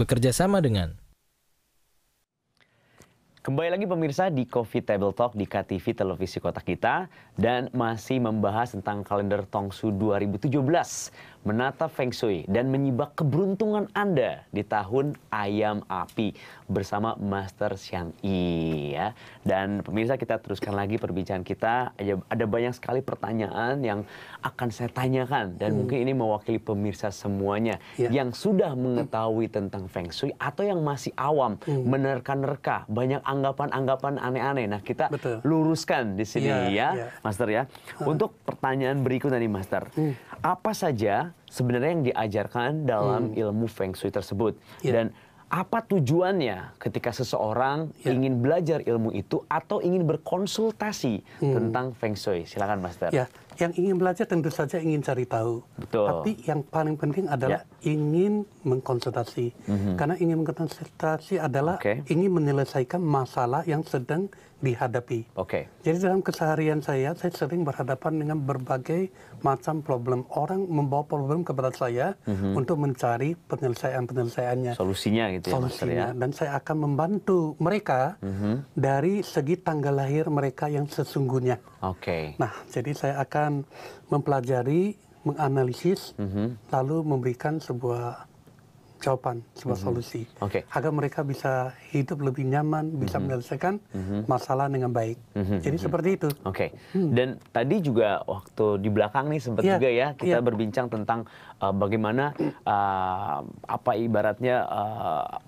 bekerja sama dengan Kembali lagi pemirsa di Coffee Table Talk di KTV Televisi Kota Kita dan masih membahas tentang kalender Tongsu 2017, menata Feng Shui dan menyibak keberuntungan Anda di tahun Ayam Api bersama Master Xiang Yi ya. Dan pemirsa, kita teruskan lagi perbincangan kita. Ada banyak sekali pertanyaan yang akan saya tanyakan dan mungkin ini mewakili pemirsa semuanya yang sudah mengetahui tentang Feng Shui atau yang masih awam menerka-nerka banyak anggapan-anggapan aneh-aneh. Nah, kita luruskan di sini Master ya. Untuk pertanyaan berikutnya nih Master. Apa saja sebenarnya yang diajarkan dalam ilmu Feng Shui tersebut? Dan apa tujuannya ketika seseorang ingin belajar ilmu itu atau ingin berkonsultasi tentang Feng Shui? Silakan Master. Ya, yang ingin belajar tentu saja ingin cari tahu. Betul. Tapi yang paling penting adalah ingin mengkonsultasi. Karena ingin mengkonsultasi adalah ingin menyelesaikan masalah yang sedang dihadapi. Jadi dalam keseharian saya sering berhadapan dengan berbagai macam problem. Orang membawa problem kepada saya untuk mencari penyelesaiannya. Solusinya gitu ya, Master ya. Dan saya akan membantu mereka dari segi tanggal lahir mereka yang sesungguhnya. Nah, jadi saya akan mempelajari, menganalisis, lalu memberikan sebuah jawaban, sebuah solusi, agar mereka bisa hidup lebih nyaman, bisa menyelesaikan masalah dengan baik. Jadi seperti itu. Dan tadi juga waktu di belakang nih sempat juga ya kita berbincang tentang bagaimana apa ibaratnya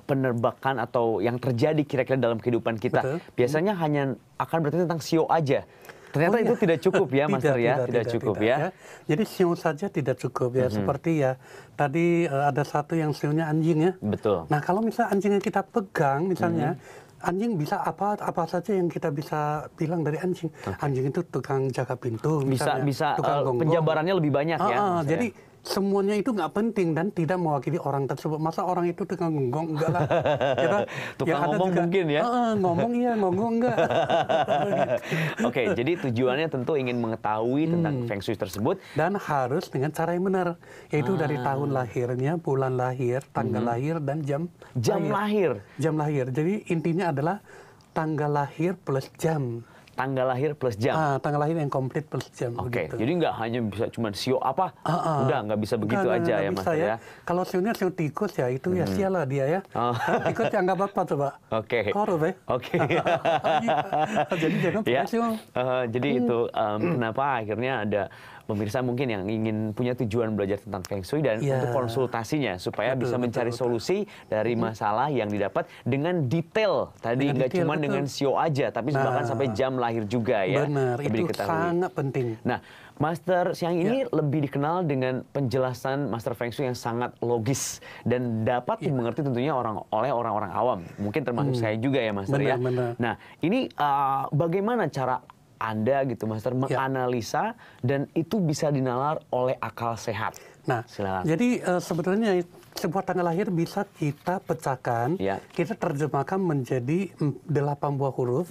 penerbakan atau yang terjadi kira-kira dalam kehidupan kita. Biasanya hanya akan berarti tentang sio aja. Ternyata itu tidak cukup ya, Master ya, tidak cukup ya. Jadi sio saja tidak cukup ya. Seperti ya tadi ada satu yang sionya anjing ya. Betul. Nah kalau misalnya anjingnya kita pegang misalnya, anjing bisa apa saja yang kita bisa bilang dari anjing. Anjing itu tukang jaga pintu, misalnya, bisa tukang gonggong. penjabarannya lebih banyak ya. Jadi semuanya itu nggak penting dan tidak mewakili orang tersebut. Masa orang itu tukang gonggong? Enggak lah. Tukang ngomong juga, mungkin ya? Ngomong iya, ngomong enggak. Jadi tujuannya tentu ingin mengetahui tentang Feng Shui tersebut. Dan harus dengan cara yang benar. Yaitu dari tahun lahirnya, bulan lahir, tanggal lahir, dan jam lahir. Jam lahir. Jadi intinya adalah tanggal lahir plus jam. Tanggal lahir plus jam. Tanggal lahir yang komplit plus jam. Jadi nggak hanya bisa cuma sio apa, udah nggak bisa begitu aja ya Mas ya. Kalau sionya sio tikus ya itu ya sialah dia ya. Tikus ya nggak apa-apa coba. Korup ya. Jadi jangan pakai sio. Jadi itu kenapa akhirnya ada pemirsa mungkin yang ingin punya tujuan belajar tentang Feng Shui dan untuk konsultasinya supaya bisa mencari solusi dari masalah yang didapat dengan detail. Tadi nggak cuma dengan sio aja, tapi bahkan sampai jam lahir juga ya. Benar, itu sangat penting. Nah, Master Xiang ini lebih dikenal dengan penjelasan Master Feng Shui yang sangat logis dan dapat dimengerti tentunya oleh orang-orang awam. Mungkin termasuk saya juga ya, Master ya. Nah, ini bagaimana cara Anda gitu Master menganalisa dan itu bisa dinalar oleh akal sehat? Nah, jadi sebetulnya sebuah tanggal lahir bisa kita pecahkan, kita terjemahkan menjadi 8 buah huruf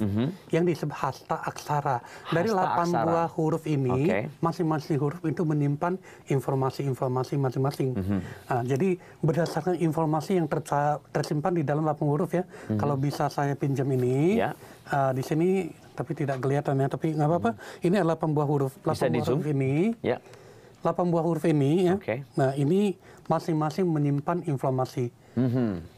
yang disebut hasta aksara. Dari 8 buah huruf ini, masing-masing huruf itu menyimpan informasi-informasi masing-masing. Jadi berdasarkan informasi yang tersimpan di dalam 8 huruf ya, kalau bisa saya pinjam ini, di sini tapi tidak kelihatan ya, tapi nggak apa-apa. Ini adalah 8 buah huruf. 8 buah huruf ini. 8 buah huruf ini ya. Nah, ini masing-masing menyimpan informasi.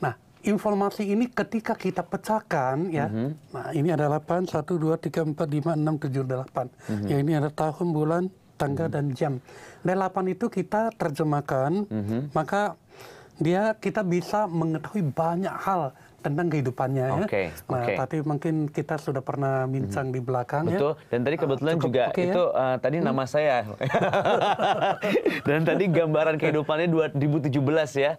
Nah, informasi ini ketika kita pecahkan ya. Nah, ini ada 8 1 2 3 4 5 6 7 8. Ya, ini ada tahun, bulan, tanggal dan jam. Dan 8 itu kita terjemahkan, maka kita bisa mengetahui banyak hal tentang kehidupannya ya. Tadi mungkin kita sudah pernah bincang di belakang ya. Betul. Dan tadi kebetulan juga itu tadi nama saya. Dan tadi gambaran kehidupannya 2017 ya.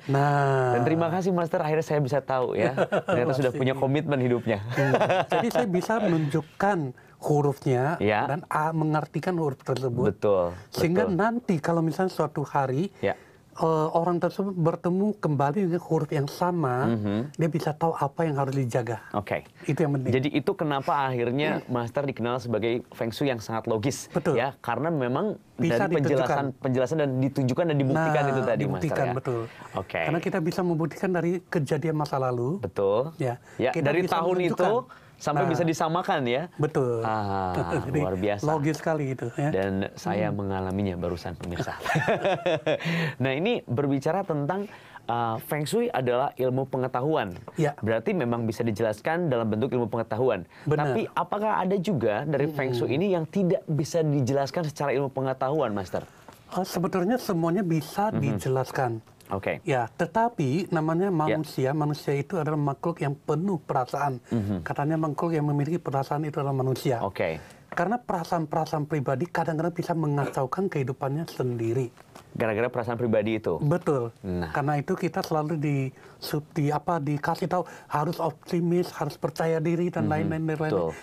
Dan terima kasih Master, akhirnya saya bisa tahu ya. Ternyata sudah punya komitmen hidupnya. Jadi saya bisa menunjukkan hurufnya dan mengartikan huruf tersebut. Sehingga nanti kalau misalnya suatu hari orang tersebut bertemu kembali dengan huruf yang sama, dia bisa tahu apa yang harus dijaga. Oke. Itu yang penting. Jadi itu kenapa akhirnya Master dikenal sebagai Feng Shui yang sangat logis. Betul. Ya, karena memang Bisa dari penjelasan dan ditunjukkan dan dibuktikan itu tadi, dibuktikan, Master ya. betul. Oke. Karena kita bisa membuktikan dari kejadian masa lalu. Betul. Ya. Ya, dari tahun itu sampai bisa disamakan ya. Betul. Jadi, luar biasa. Logis sekali itu. Ya. Dan saya mengalaminya barusan, pemirsa. Nah, ini berbicara tentang Feng Shui adalah ilmu pengetahuan. Ya. Berarti memang bisa dijelaskan dalam bentuk ilmu pengetahuan. Benar. Tapi apakah ada juga dari Feng Shui ini yang tidak bisa dijelaskan secara ilmu pengetahuan, Master? Sebetulnya semuanya bisa dijelaskan. Oke. Ya, tetapi namanya manusia, manusia itu adalah makhluk yang penuh perasaan. Katanya makhluk yang memiliki perasaan itu adalah manusia. Oke. Karena perasaan-perasaan pribadi kadang-kadang bisa mengacaukan kehidupannya sendiri. Gara-gara perasaan pribadi itu. Betul. Nah. Karena itu kita selalu dikasih tahu harus optimis, harus percaya diri dan lain-lain.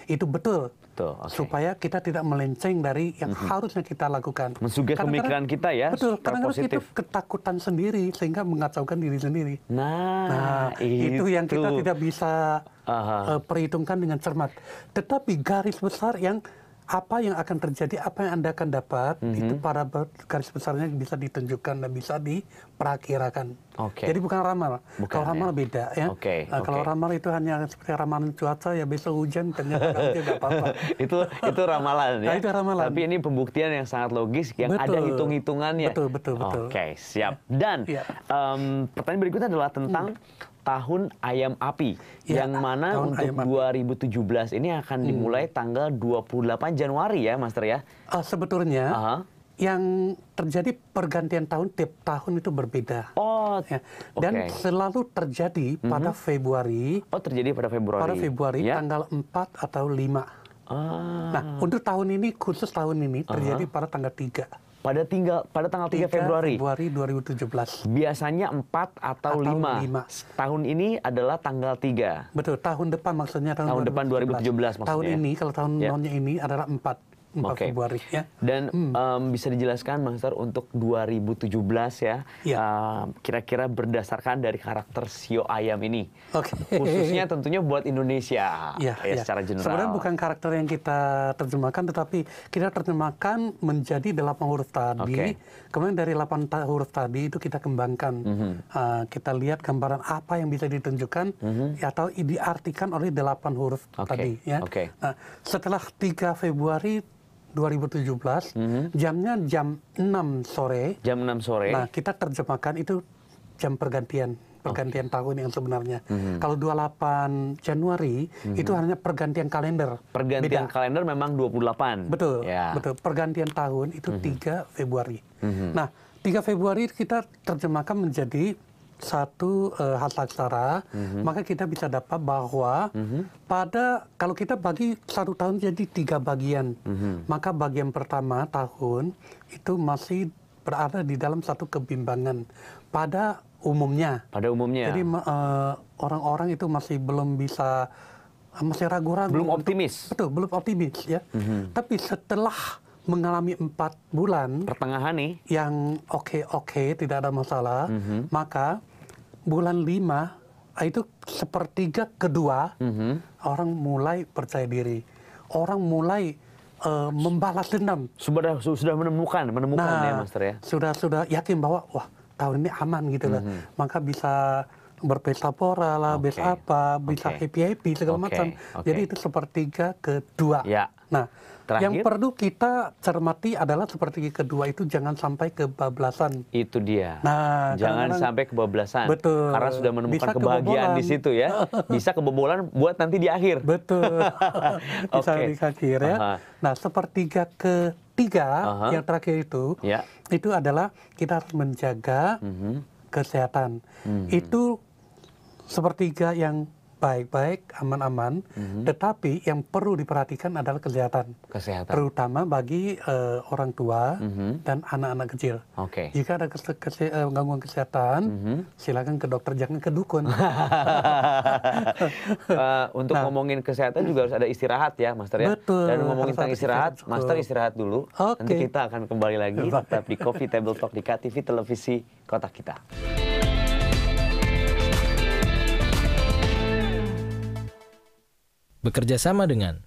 Itu betul. Betul, okay. Supaya kita tidak melenceng dari yang harusnya kita lakukan. Mensugai pemikiran kita ya. Betul. Kadang-kadang itu ketakutan sendiri sehingga mengacaukan diri sendiri. Nah, itu yang kita tidak bisa perhitungkan dengan cermat. Tetapi garis besar yang apa yang akan terjadi, apa yang Anda akan dapat, itu pada garis besarnya bisa ditunjukkan dan bisa diperakirakan. Jadi bukan ramal. Kalau ramal beda ya. Kalau ramal itu hanya seperti ramalan cuaca, ya besok hujan, ternyata nggak apa-apa. itu ramalan ya. Nah, itu ramalan. Tapi ini pembuktian yang sangat logis, yang ada hitung-hitungannya. Betul. Oke, siap. Dan pertanyaan berikutnya adalah tentang tahun ayam api, yang mana untuk 2017 ini akan dimulai tanggal 28 Januari ya, Master ya? Sebetulnya yang terjadi pergantian tahun tiap tahun itu berbeda. Dan selalu terjadi pada Februari. Terjadi pada Februari. Pada Februari tanggal 4 atau 5. Nah, untuk tahun ini, khusus tahun ini terjadi pada tanggal 3. Pada tanggal 3 Februari. Februari 2017. Biasanya 4 atau 5. Tahun ini adalah tanggal 3. Betul, tahun depan maksudnya tahun depan 2017 maksudnya. Tahun ini, kalau tahun nonnya ini adalah 4 Februari ya. Dan bisa dijelaskan, Master, untuk 2017 ya, kira-kira berdasarkan dari karakter sio ayam ini. Khususnya tentunya buat Indonesia secara general. Sebenarnya bukan karakter yang kita terjemahkan, tetapi kita terjemahkan menjadi 8 huruf tadi. Kemudian dari 8 huruf tadi itu kita kembangkan. Kita lihat gambaran apa yang bisa ditunjukkan atau diartikan oleh 8 huruf tadi. Ya. Nah, setelah 3 Februari 2017, jamnya jam 6 sore. Jam 6 sore. Nah, kita terjemahkan itu jam pergantian tahun yang sebenarnya. Kalau 28 Januari itu hanya pergantian kalender. Pergantian kalender memang 28. Betul, betul. Pergantian tahun itu 3 Februari. Nah, 3 Februari kita terjemahkan menjadi satu hasta-aksara, maka kita bisa dapat bahwa kalau kita bagi satu tahun jadi 3 bagian, maka bagian pertama tahun itu masih berada di dalam satu kebimbangan pada umumnya. Jadi orang-orang itu masih belum bisa, masih ragu-ragu. Belum optimis. Betul, belum optimis ya. Tapi setelah mengalami 4 bulan pertengahan nih yang oke, tidak ada masalah, maka bulan 5 itu sepertiga kedua orang mulai percaya diri, orang mulai membalas dendam. Sudah menemukan ya, Master ya. Sudah yakin bahwa wah, tahun ini aman gitu lah. Maka bisa berpesta pora lah, bisa happy segala macam. Jadi itu sepertiga kedua. Nah, yang perlu kita cermati adalah sepertiga kedua itu jangan sampai kebablasan. Itu dia. Nah, jangan sampai kebablasan. Betul. Karena sudah menemukan kebahagiaan di situ ya. Bisa kebobolan buat nanti di akhir. Betul. Bisa di akhir ya. Nah, sepertiga ketiga yang terakhir itu adalah kita harus menjaga kesehatan. Itu sepertiga yang baik-baik, aman-aman, tetapi yang perlu diperhatikan adalah kesehatan. Terutama bagi orang tua dan anak-anak kecil. Jika ada gangguan kesehatan, silakan ke dokter, jangan ke dukun. Untuk ngomongin kesehatan juga harus ada istirahat ya, Master ya. Betul. Dan ngomongin tentang istirahat, Master istirahat dulu. Nanti kita akan kembali lagi tetap di Coffee Table Talk di KTV Televisi Kota Kita. Bekerja sama dengan